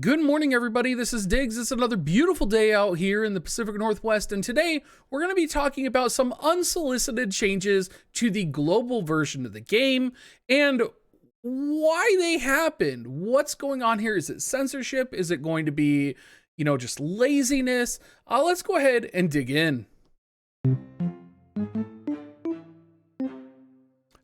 Good morning, everybody. This is Diggs. It's another beautiful day out here in the Pacific Northwest, and today we're going to be talking about some unsolicited changes to the global version of the game and why they happened. What's going on here? Is it censorship? Is it going to be, just laziness? Let's go ahead and dig in.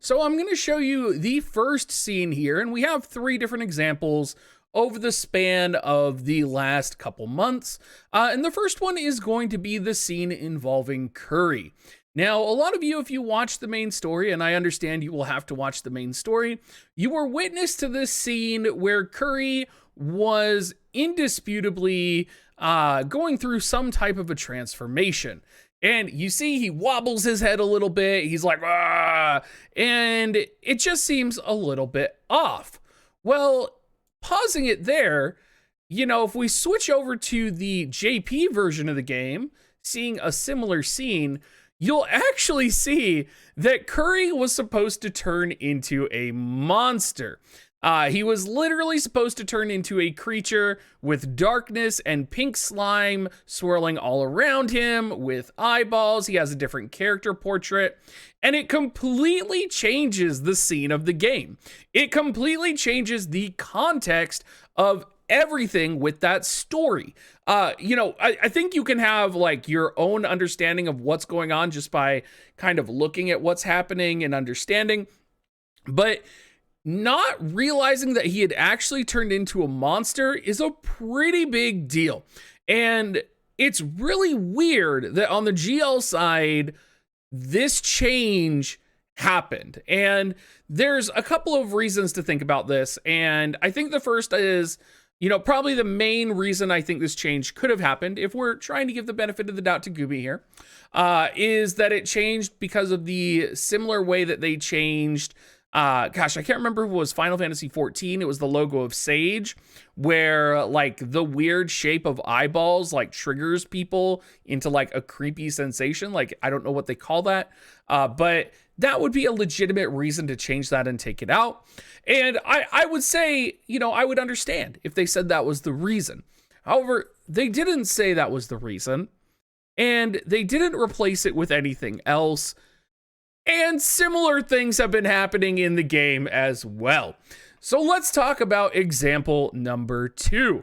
So I'm going to show you the first scene here, and we have three different examples over the span of the last couple months. And the first one is going to be the scene involving Curry. Now, a lot of you, if you watch the main story, and I understand you will have to watch the main story, you were witness to this scene where Curry was indisputably going through some type of a transformation. And you see he wobbles his head a little bit. He's like, ah, and it just seems a little bit off. Well, pausing it there, if we switch over to the JP version of the game, seeing a similar scene, you'll actually see that Curry was supposed to turn into a monster. He was literally supposed to turn into a creature with darkness and pink slime swirling all around him with eyeballs. He has a different character portrait, and it completely changes the scene of the game. It completely changes the context of everything with that story. I think you can have like your own understanding of what's going on just by kind of looking at what's happening and understanding, but not realizing that he had actually turned into a monster is a pretty big deal. And it's really weird that on the GL side, this change happened. And there's a couple of reasons to think about this. And I think the first is, probably the main reason I think this change could have happened, if we're trying to give the benefit of the doubt to Gooby here, is that it changed because of the similar way that they changed I can't remember if it was Final Fantasy 14. It was the logo of Sage, where like the weird shape of eyeballs like triggers people into like a creepy sensation. Like, I don't know what they call that, but that would be a legitimate reason to change that and take it out. And I would say, I would understand if they said that was the reason. However, they didn't say that was the reason, and they didn't replace it with anything else. And similar things have been happening in the game as well. So let's talk about example number 2.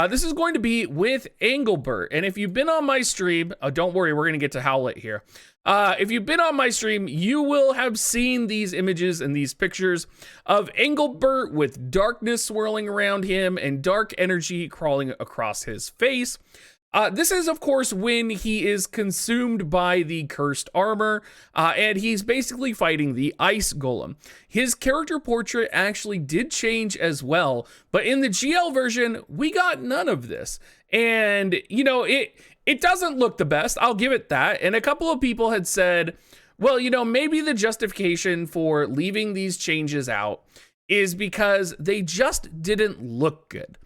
This is going to be with lbert. And if you've been on my stream, don't worry, we're going to get to Howlett here. If you've been on my stream, you will have seen these images and these pictures of lbert with darkness swirling around him and dark energy crawling across his face. This is, of course, when he is consumed by the cursed armor, and he's basically fighting the ice golem. His character portrait actually did change as well, but in the GL version, we got none of this. And, it doesn't look the best, I'll give it that. And a couple of people had said, well, maybe the justification for leaving these changes out is because they just didn't look good.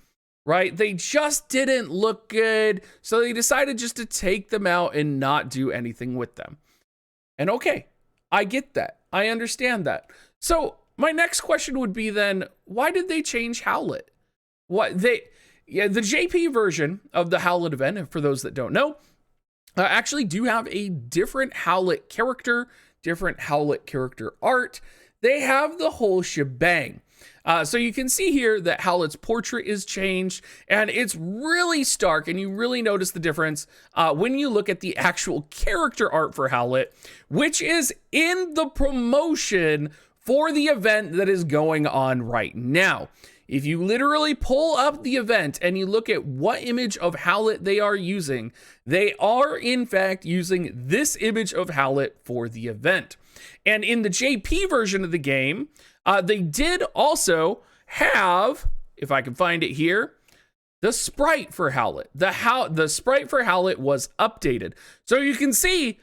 Right? They just didn't look good. So they decided just to take them out and not do anything with them. And okay, I get that. I understand that. So my next question would be then, why did they change Howlett? The JP version of the Howlett event, and for those that don't know, actually do have a different Howlett character art. They have the whole shebang. So you can see here that Howlett's portrait is changed, and it's really stark, and you really notice the difference when you look at the actual character art for Howlett, which is in the promotion for the event that is going on right now. If you literally pull up the event and you look at what image of Howlett they are using, they are in fact using this image of Howlett for the event. And in the JP version of the game, they did also have, if I can find it here, the sprite for Howlett. The sprite for Howlett was updated. So you can see,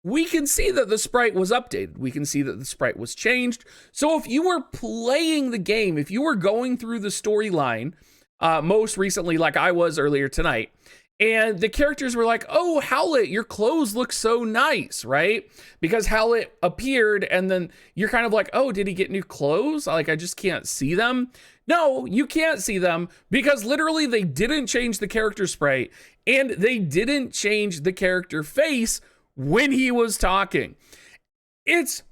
we can see that the sprite was updated. We can see that the sprite was changed. So if you were playing the game, if you were going through the storyline, most recently, like I was earlier tonight, And the characters were like, oh, Howlett, your clothes look so nice, right? Because Howlett appeared, and then you're kind of like, oh, did he get new clothes? Like, I just can't see them. No, you can't see them because literally they didn't change the character sprite and they didn't change the character face when he was talking. It's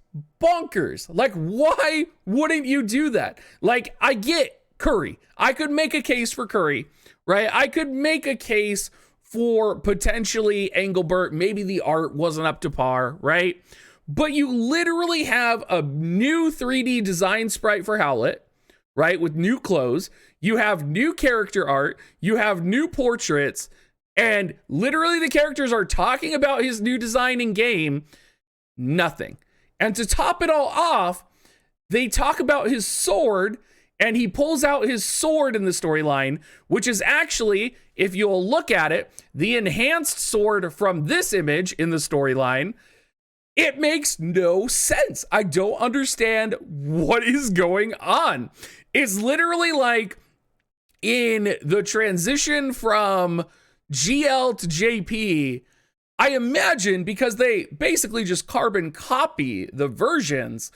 bonkers. Like, why wouldn't you do that? Like, I get Curry. I could make a case for Curry, right? I could make a case for potentially Engelbert. Maybe the art wasn't up to par, right? But you literally have a new 3D design sprite for Howlett, right? With new clothes. You have new character art. You have new portraits. And literally the characters are talking about his new design in game. Nothing. And to top it all off, they talk about his sword, and he pulls out his sword in the storyline, which is actually, if you'll look at it, the enhanced sword from this image in the storyline. It makes no sense. I don't understand what is going on. It's literally like in the transition from GL to JP, I imagine, because they basically just carbon copy the versions,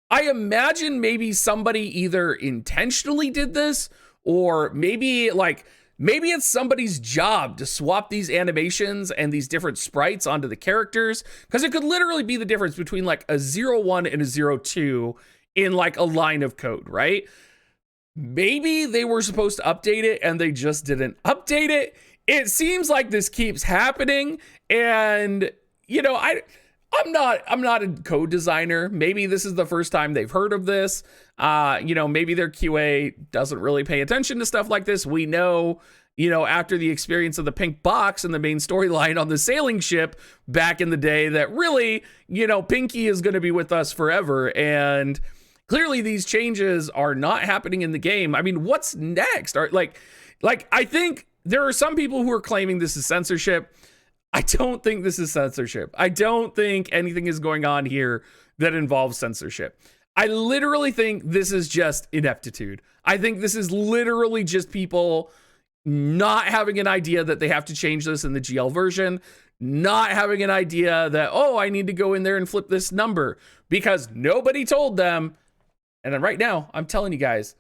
I imagine maybe somebody either intentionally did this, or maybe it's somebody's job to swap these animations and these different sprites onto the characters, because it could literally be the difference between like a 01 and a 02 in like a line of code, right? Maybe they were supposed to update it and they just didn't update it. It seems like this keeps happening, and you know, I'm not a code designer. Maybe this is the first time they've heard of this. You know, maybe their QA doesn't really pay attention to stuff like this. We know, you know, after the experience of the pink box and the main storyline on the sailing ship back in the day, that really, you know, Pinky is going to be with us forever. And clearly these changes are not happening in the game. I mean, what's next? Like I think there are some people who are claiming this is censorship. I don't think this is censorship. I don't think anything is going on here that involves censorship. I literally think this is just ineptitude. I think this is literally just people not having an idea that they have to change this in the GL version, not having an idea that, oh, I need to go in there and flip this number because nobody told them. And then right now, I'm telling you guys,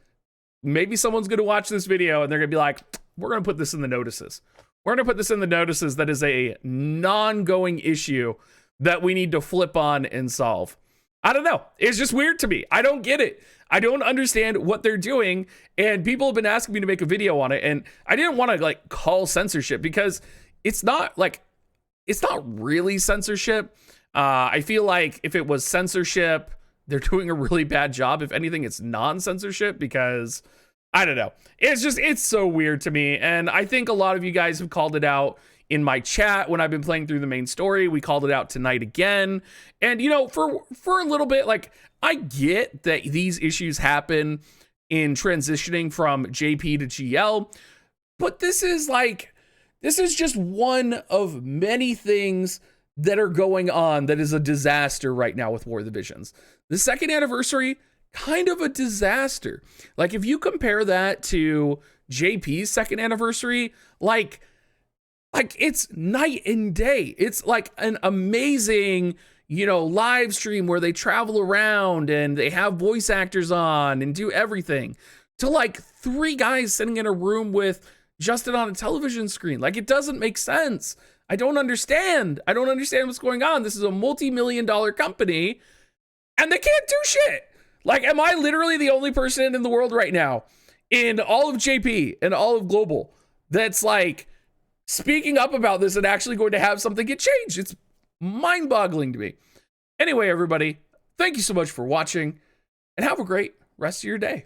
maybe someone's going to watch this video and they're going to be like, we're going to put this in the notices. We're going to put this in the notices that is a non-going issue that we need to flip on and solve. I don't know. It's just weird to me. I don't get it. I don't understand what they're doing. And people have been asking me to make a video on it. And I didn't want to like call censorship because it's not really censorship. I feel like if it was censorship, they're doing a really bad job. If anything, it's non-censorship because I don't know. It's so weird to me. And I think a lot of you guys have called it out in my chat when I've been playing through the main story. We called it out tonight again. And, you know, for a little bit, like, I get that these issues happen in transitioning from JP to GL, but this is just one of many things that are going on that is a disaster right now with War of the Visions. The second anniversary, kind of a disaster. Like, if you compare that to JP's second anniversary, like it's night and day. It's like an amazing, you know, live stream where they travel around and they have voice actors on and do everything, to like 3 guys sitting in a room with Justin on a television screen. Like, it doesn't make sense. I don't understand what's going on. This is a multi-million-dollar company and they can't do shit. Like, am I literally the only person in the world right now, in all of JP and all of Global, that's like speaking up about this and actually going to have something get changed? It's mind-boggling to me. Anyway, everybody, thank you so much for watching and have a great rest of your day.